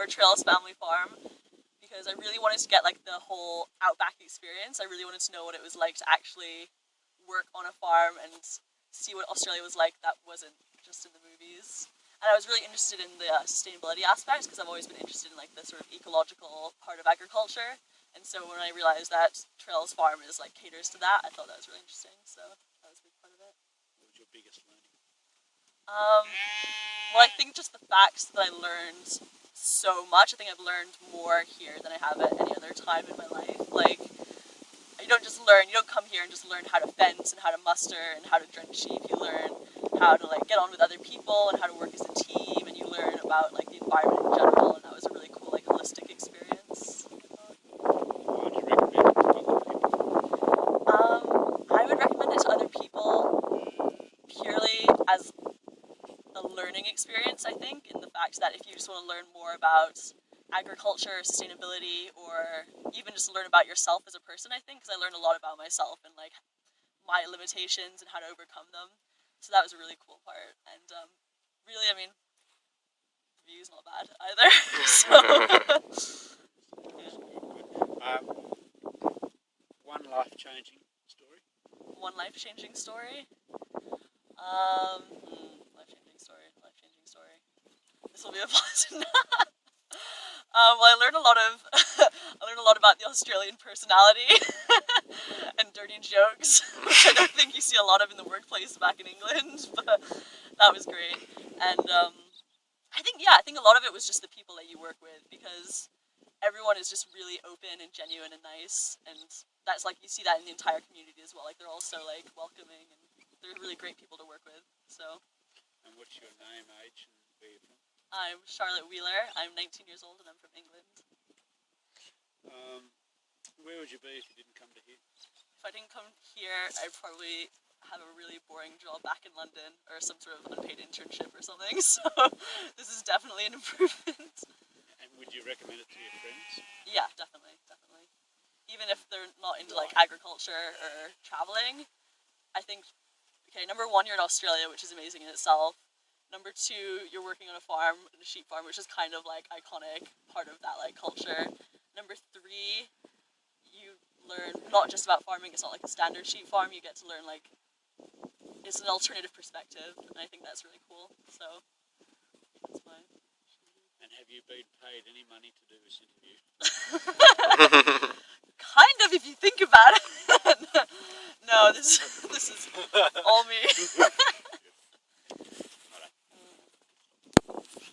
or Trails Family Farm, because I really wanted to get like the whole outback experience. I really wanted to know what it was like to actually work on a farm and see what Australia was like that wasn't just in the movies. And I was really interested in the sustainability aspects because I've always been interested in like the sort of ecological part of agriculture. And so when I realized that Trails Farm is like caters to that, I thought that was really interesting. So that was a big part of it. What was your biggest learning? Well, I think just the facts that I learned so much. I think I've learned more here than I have at any other time in my life. Like, you don't come here and just learn how to fence and how to muster and how to drink sheep. You learn how to like get on with other people and how to work as a team, and you learn about like the environment in general, and that was a really cool like holistic experience. Why would you recommend it to other people? I would recommend it to other people purely as a learning experience, I think, in the fact that if you just want to learn more about agriculture, sustainability, or even just learn about yourself as a person, I think, because I learned a lot about myself and like my limitations and how to overcome them. So that was a really cool part. And really, I mean, the view's not bad either. So yeah. One life-changing story? One life-changing story. Life-changing story. This will be a pause. Well, I learned a lot of about the Australian personality and dirty jokes, which I don't think you see a lot of in the workplace back in England. But that was great, and I think a lot of it was just the people that you work with, because everyone is just really open and genuine and nice, and that's like you see that in the entire community as well. Like they're all so like welcoming, and they're really great people to work with. So. And what's your name, age, and where you're from? I'm Charlotte Wheeler. I'm 19 years old and I'm from England. Where would you be if you didn't come to here? If I didn't come here, I'd probably have a really boring job back in London or some sort of unpaid internship or something. So this is definitely an improvement. And would you recommend it to your friends? Yeah, definitely. Even if they're not into like agriculture or traveling, I think, okay, number one, you're in Australia, which is amazing in itself. Number two, you're working on a farm, a sheep farm, which is kind of like iconic part of that like culture. Number three, you learn not just about farming. It's not like a standard sheep farm. You get to learn like it's an alternative perspective, and I think that's really cool. So that's why. And have you been paid any money to do this interview? Kind of, if you think about it. No, this is all me.